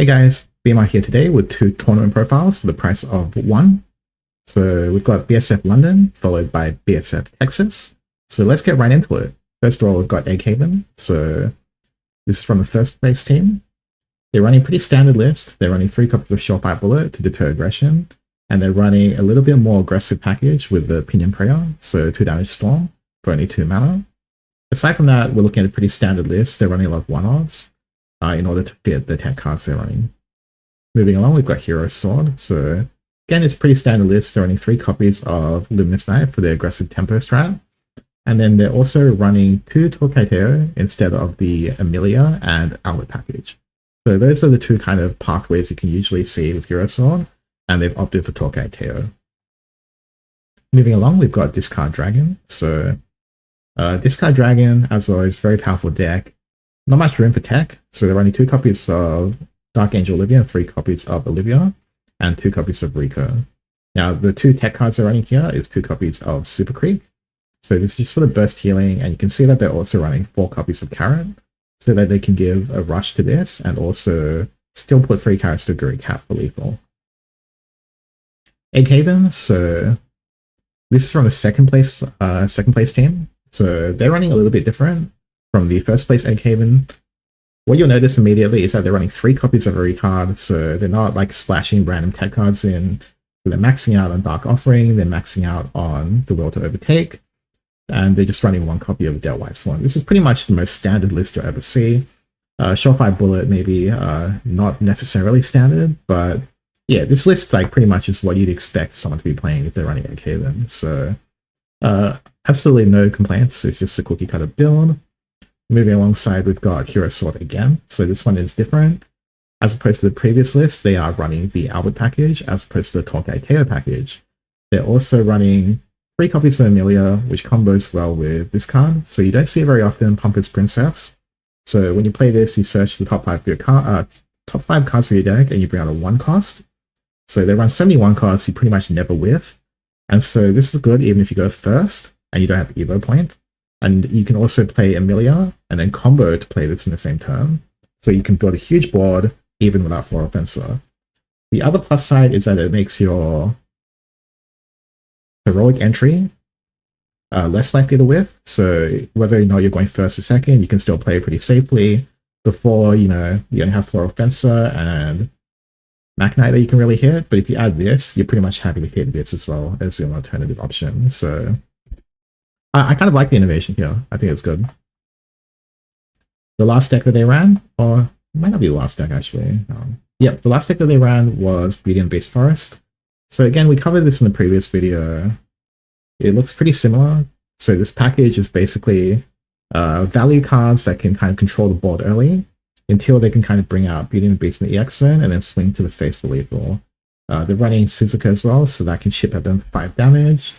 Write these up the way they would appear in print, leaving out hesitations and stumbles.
Hey guys, BMI here today with two tournament profiles for the price of one. So we've got Bsf London followed by Bsf Texas. So let's get right into it. First of all, we've got Egg Haven. So this is from the first place team. They're running a pretty standard list. They're running 3 copies of Surefire Bullet to deter aggression. And they're running a little bit more aggressive package with the Pinion Prayer. So 2 damage Storm for only 2 mana. Aside from that, we're looking at a pretty standard list. They're running a lot of one-offs in order to fit the tech cards they're running. Moving along, we've got Hero Sword. So again, it's a pretty standard list. They're running 3 copies of Luminous Knight for their aggressive tempo strat. And then they're also running 2 Torquaiteo instead of the Amelia and Outlet package. So those are the 2 kind of pathways you can usually see with Hero Sword, and they've opted for Torquaiteo. Moving along, we've got Discard Dragon. So Discard Dragon, as always, very powerful deck. Not much room for tech, so they're running 2 copies of Dark Angel Olivia, 3 copies of Olivia, and 2 copies of Rico. Now, the 2 tech cards they're running here is 2 copies of Super Creek. So this is just for the burst healing, and you can see that they're also running 4 copies of Carrot, so that they can give a rush to this, and also still put 3 carrots to Guru Cat for lethal. Egg Haven, so this is from the second place team. So they're running a little bit different from the first place Egg Haven. What you'll notice immediately is that they're running 3 copies of every card, so they're not like splashing random tech cards in. So they're maxing out on Dark Offering, they're maxing out on the Will to Overtake, and they're just running 1 copy of Dead White Swan. This is pretty much the most standard list you'll ever see. Surefire Bullet maybe not necessarily standard, but yeah, this list like pretty much is what you'd expect someone to be playing if they're running Egg Haven. So absolutely no complaints, it's just a cookie cutter build. Moving alongside, we've got Hero Sword again. So this one is different. As opposed to the previous list, they are running the Albert package as opposed to the Torquaiteo package. They're also running 3 copies of Amelia, which combos well with this card. So you don't see it very often, Pompous Princess. So when you play this, you search the top 5 cards for your deck and you bring out a 1 cost. So they run 71 cards, you pretty much never whiff. And so this is good even if you go first and you don't have Evo point. And you can also play Amelia and then combo to play this in the same turn. So you can build a huge board even without Floral Fencer. The other plus side is that it makes your heroic entry less likely to whiff. So whether or not you're going first or second, you can still play pretty safely before, you only have Floral Fencer and Machknight that you can really hit. But if you add this, you're pretty much happy to hit this as well as an alternative option. So I kind of like the innovation here. I think it's good. The last deck that they ran, or it might not be the last deck actually. Yep, the last deck that they ran was Beauty and the Beast Forest. So again, we covered this in the previous video. It looks pretty similar. So this package is basically value cards that can kind of control the board early until they can kind of bring out Beauty and the Beast in the EX zone and then swing to the face for lethal. They're running Suzuka as well, so that can chip at them for 5 damage.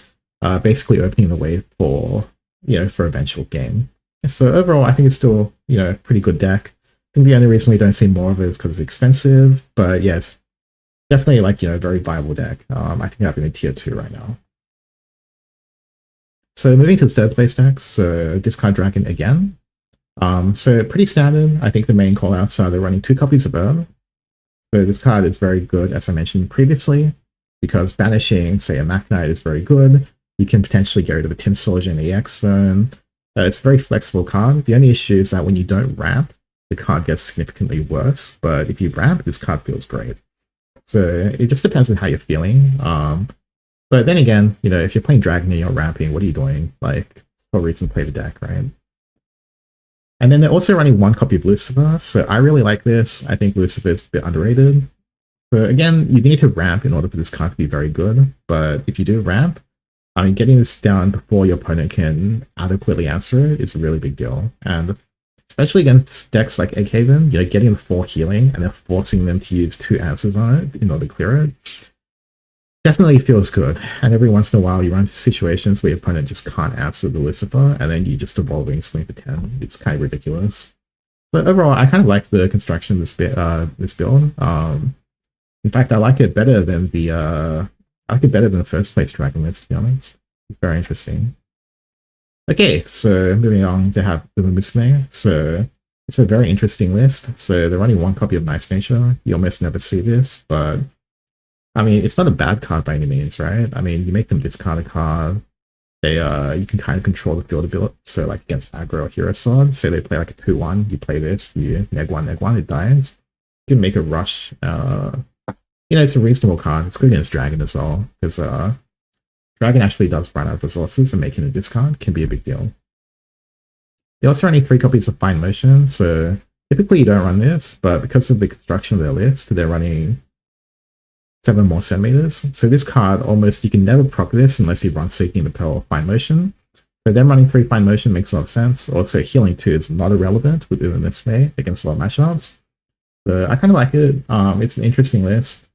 Basically opening the way for eventual game. So overall, I think it's still a pretty good deck. I think the only reason we don't see more of it is because it's expensive, but yes, definitely like a very viable deck. I think having a tier 2 right now. So moving to the third place decks, so Discard Dragon again. So pretty standard. I think the main callouts are they're running 2 copies of Burn. So this card is very good, as I mentioned previously, because banishing, say, a Machknight is very good. You can potentially get rid of a Tin Soldier in the EX zone. It's a very flexible card. The only issue is that when you don't ramp, the card gets significantly worse. But if you ramp, this card feels great. So it just depends on how you're feeling. But then again, if you're playing Dragon and you're ramping, what are you doing? Like, for a reason to play the deck, right? And then they're also running 1 copy of Lucifer. So I really like this. I think Lucifer is a bit underrated. So again, you need to ramp in order for this card to be very good. But if you do ramp, getting this down before your opponent can adequately answer it is a really big deal. And especially against decks like Egg Haven, getting the 4 healing and then forcing them to use 2 answers on it in order to clear it definitely feels good. And every once in a while you run into situations where your opponent just can't answer the Lucifer and then you just evolving swing for 10. It's kind of ridiculous. So overall, I kind of like the construction of this build. In fact, I like it better than the first place Dragon list, to be honest. It's very interesting. Okay, so moving on to have the Musume. So It's a very interesting list. So they're running one copy of Nice Nature. You almost never see this, but I mean, it's not a bad card by any means, right? I mean, you make them discard a card. They you can kind of control the field ability. So like against aggro or hero sword, say they play like a 2-1, you play this, you neg one, it dies. You can make a rush. You know, it's a reasonable card. It's good against Dragon as well, because Dragon actually does run out of resources, and making a discard can be a big deal. They also run 3 copies of Fine Motion, so typically you don't run this, but because of the construction of their list, they're running 7 more centimeters. So this card, almost, you can never proc this unless you run Seeking the Pearl or Fine Motion. So them running 3 Fine Motion makes a lot of sense. Also, Healing 2 is not irrelevant with doing this way against a lot of matchups. So I kind of like it. It's an interesting list.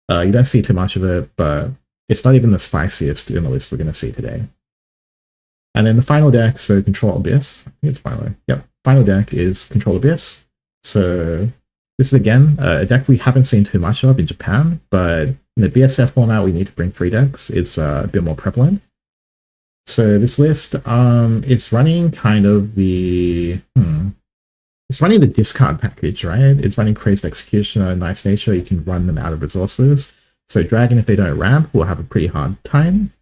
You don't see too much of it, but it's not even the spiciest in the list we're going to see today. And then the final deck, so Control Abyss. I think it's final. Yep, final deck is Control Abyss. So this is, again, a deck we haven't seen too much of in Japan, but in the Bsf format, we need to bring 3 decks. It's a bit more prevalent. So this list, it's running kind of the... It's running the discard package, right? It's running Crazed Executioner, Nice Nature. You can run them out of resources. So Dragon, if they don't ramp, will have a pretty hard time.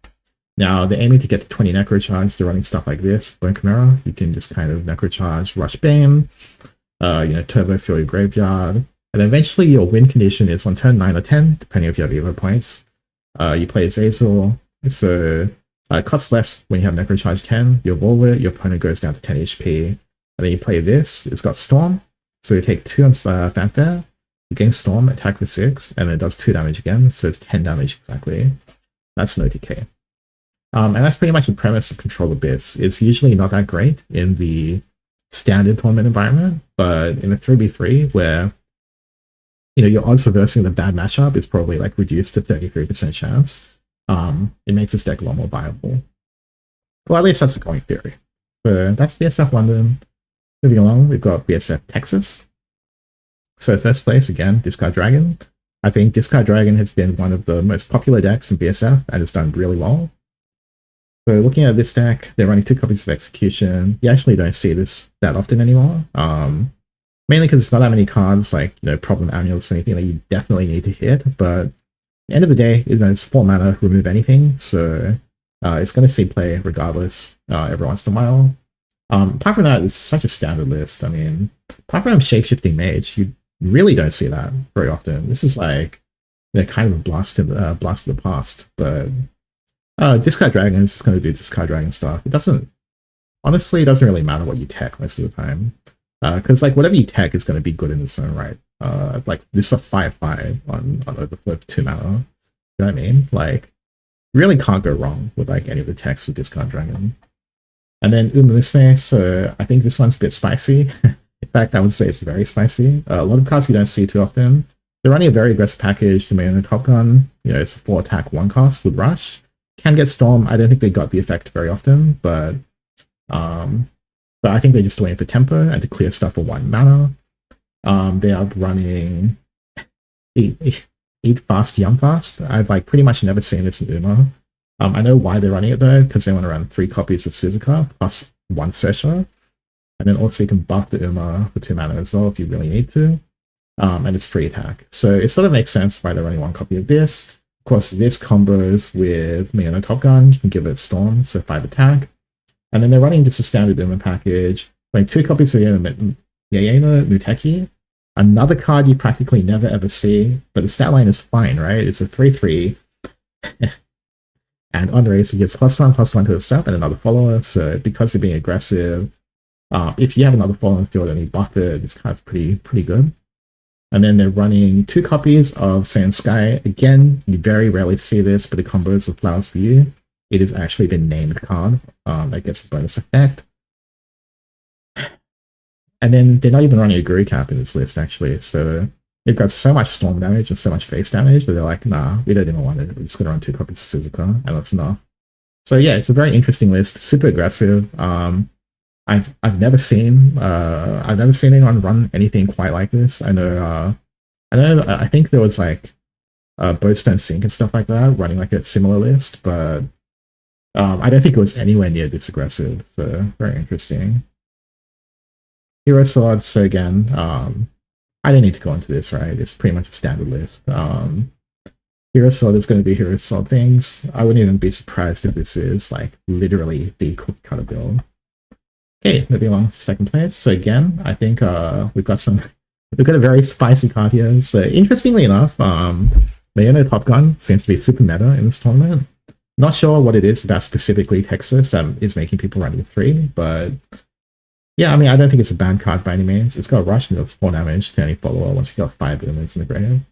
Now, they're aiming to get to 20 Necrocharge. They're running stuff like this. Bone Chimera, you can just kind of Necrocharge, Rush Beam, Turbo Fury Graveyard. And then eventually your win condition is on turn 9 or 10, depending if you have Evo points. You play Azazel. So it costs less when you have Necrocharge 10. You evolve it, your opponent goes down to 10 HP. And then you play this. It's got Storm. So you take 2 on Fanfare. You gain Storm, attack for 6, and then it does 2 damage again. So it's 10 damage exactly. That's no DK. And that's pretty much the premise of Control Abyss. It's usually not that great in the standard tournament environment, but in the 3v3, where your odds of versing the bad matchup is probably like reduced to 33% chance, it makes this deck a lot more viable. Well, at least that's the going theory. So that's Bsf London. Moving along, we've got Bsf Texas. So first place, again, Discard Dragon. I think Discard Dragon has been one of the most popular decks in BSF, and it's done really well. So looking at this deck, they're running 2 copies of Execution. You actually don't see this that often anymore. Mainly because it's not that many cards, like, Problem Amulets or anything that you definitely need to hit. But at the end of the day, it's 4 mana, remove anything. So it's going to see play regardless every once in a while. Apart from that, it's such a standard list. I mean, apart from Shapeshifting Mage, you really don't see that very often. This is like, kind of a blast of the past. But Discard Dragon is just going to do Discard Dragon stuff. It doesn't really matter what you tech most of the time. Because like whatever you tech is going to be good in its own right. Like this is a 5/5 on Overflow for 2 mana. You know what I mean? Like, really can't go wrong with like any of the techs with Discard Dragon. And then Umumusme, so I think this one's a bit spicy. In fact, I would say it's very spicy. A lot of cards you don't see too often. They're running a very aggressive package. The main Top Gun, it's a 4 attack 1 cost with Rush. Can get Storm. I don't think they got the effect very often, but I think they're just doing it for tempo and to clear stuff for 1 mana. They are running Eat Fast, Yum Fast. I've like pretty much never seen this in Uma. I know why they're running it though, because they want to run 3 copies of Suzuka plus 1 Sesha. And then also you can buff the Uma for 2 mana as well if you really need to. And it's 3 attack. So it sort of makes sense why they're running 1 copy of this. Of course, this combos with Miano Top Gun. You can give it Storm, so 5 attack. And then they're running just a standard Uma package, running 2 copies of Yaeno Muteki. Another card you practically never ever see, but the stat line is fine, right? It's a 3/3. And on race, it gets +1/+1 to itself and another follower. So because you're being aggressive, if you have another follower in the field and you buff it, this card's pretty good. And then they're running 2 copies of Sand Sky. Again, you very rarely see this, but it combos with Flowers for You. It has actually been named card that gets a bonus effect. And then they're not even running a Guru Cap in this list, actually. So they've got so much Storm damage and so much face damage that they're like, nah, we don't even want it. We're just going to run 2 copies of Suzuka, and that's enough. So yeah, it's a very interesting list. Super aggressive. I've never seen anyone run anything quite like this. I think there was like Bowstone Sync and stuff like that running like a similar list, but I don't think it was anywhere near this aggressive. So very interesting. Hero Sword, so again, I don't need to go into this, right? It's pretty much a standard list. Hero Sword is going to be Hero Sword things. I wouldn't even be surprised if this is like literally the cookie cutter build. Okay, moving along to second place. So again, I think we've got a very spicy card here. So interestingly enough, Leona Top Gun seems to be super meta in this tournament. Not sure what it is about specifically Texas that is making people running 3, but yeah, I mean, I don't think it's a bad card by any means. It's got a rush and it's 4 damage to any follower once you got 5 boomers in the grave.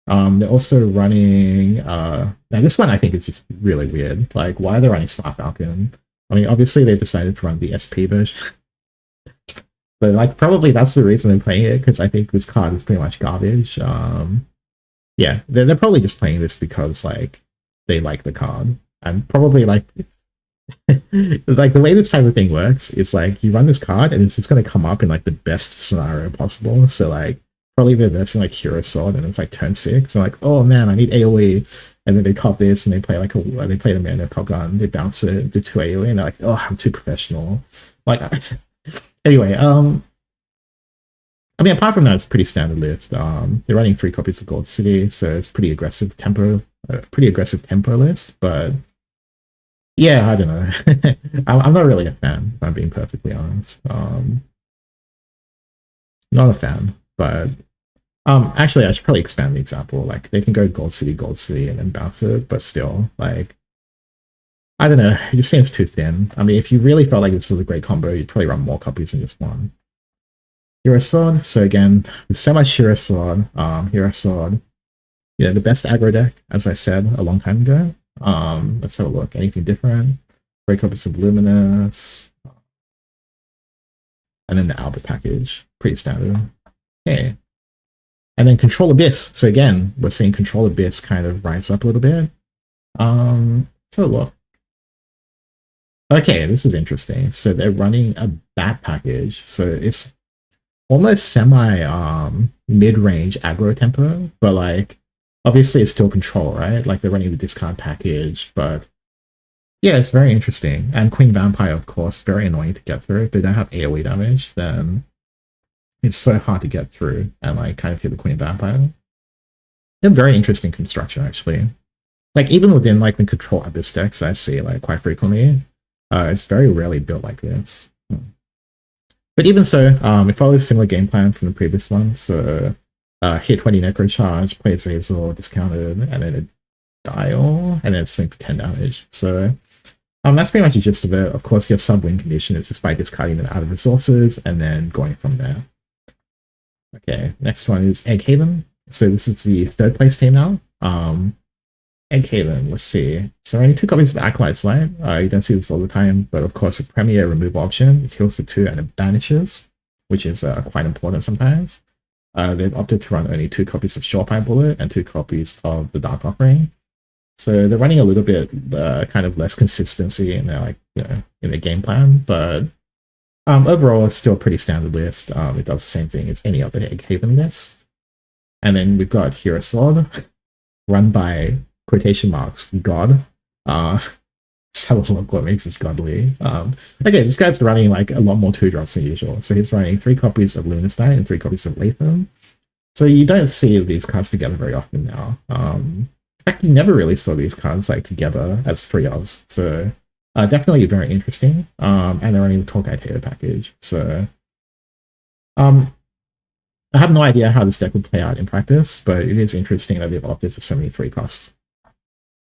They're also running, now this one I think is just really weird. Like, why are they running Star Falcon? I mean, obviously they decided to run the SP version. But like, probably that's the reason they're playing it, because I think this card is pretty much garbage. Yeah, they're probably just playing this because like they like the card, and probably like like the way this type of thing works is like you run this card and it's just going to come up in like the best scenario possible. So like probably they're versing like Hero Sword and it's like turn 6 and like, oh man, I need AoE, and then they cop this and they play like they play the mana Top Gun, they bounce it, do 2 AoE, and they're like, oh, I'm too professional. Like anyway, I mean, apart from that, it's a pretty standard list. They're running 3 copies of Gold City, so it's pretty aggressive tempo list. But yeah, I don't know. I'm not really a fan, if I'm being perfectly honest. Not a fan, but actually, I should probably expand the example. Like, they can go Gold City, and then bounce it, but still, like, I don't know. It just seems too thin. I mean, if you really felt like this was a great combo, you'd probably run more copies than just one. Hero Sword. So again, there's so much Hero Sword. Hero Sword. Yeah, the best aggro deck, as I said a long time ago. Let's have a look. Anything different? Break copies of Luminous. And then the Albert package. Pretty standard. Okay. And then Control Abyss. So again, we're seeing Control Abyss kind of rise up a little bit. So look. Okay, this is interesting. So they're running a Bat package. So it's almost semi mid-range aggro tempo, but like obviously it's still control, right? Like they're running the discard package, but yeah, it's very interesting. And Queen Vampire, of course, very annoying to get through. If they don't have AoE damage, then it's so hard to get through and like kind of hit the Queen Vampire. They're very interesting construction, actually. Like even within like the control Abyss decks I see like quite frequently, it's very rarely built like this. But even so, it follows a similar game plan from the previous one. So hit 20 Necro Charge, play Zazel, discounted, and then a Dial, and then swing for 10 damage. So that's pretty much the gist of it. Of course, your sub-win condition is just by discarding them out of resources and then going from there. Okay, next one is Egg Haven. So this is the 3rd place team now. Egg Haven, let's see. So only 2 copies of Acolyte's Light. You don't see this all the time, but of course a premier remove option. It kills for 2 and it banishes, which is quite important sometimes. They've opted to run only 2 copies of Surefire Bullet and 2 copies of the Dark Offering. So they're running a little bit kind of less consistency in their like in their game plan, but overall it's still a pretty standard list. It does the same thing as any other Egg Haven list. And then we've got Hero Sword, run by quotation marks God. Let's have a look what makes this godly. Okay, this guy's running like a lot more 2-drops than usual. So he's running 3 copies of Luminous Knight and 3 copies of Latham. So you don't see these cards together very often now. In fact, you never really saw these cards like together as 3-ofs. So definitely very interesting. And they're running the Tolkite Hater package. So I have no idea how this deck would play out in practice, but it is interesting that they've opted for so many 3 costs.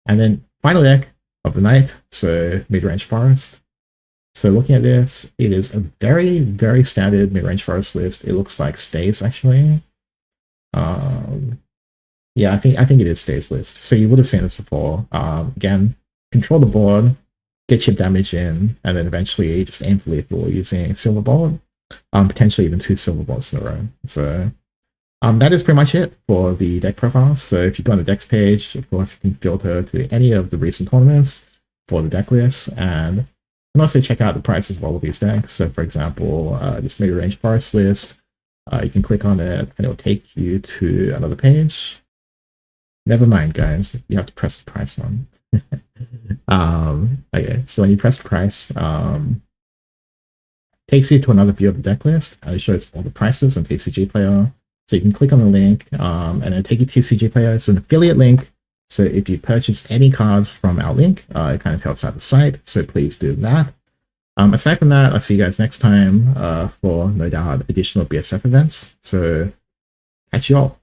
And then final deck of the night, so mid-range forest. So looking at this, it is a very, very standard mid-range forest list. It looks like stays actually. Yeah, I think it is stays list. So you would have seen this before. Again, control the board, get chip damage in, and then eventually just aim for lethal using Silver Bolt. Potentially even 2 Silver Bolts in a row. So that is pretty much it for the deck profiles. So if you go on the decks page, of course, you can filter to any of the recent tournaments for the deck lists, and you can also check out the prices of all of these decks. So for example, this mid-range forest list, you can click on it and it will take you to another page. Never mind, guys, you have to press the price one. Okay, so when you press the price, takes you to another view of the deck list. It shows all the prices on TCG Player. So you can click on the link and it'll take you to TCG Player. It's an affiliate link. So if you purchase any cards from our link, it kind of helps out the site. So please do that. Aside from that, I'll see you guys next time for no doubt additional BSF events. So catch you all.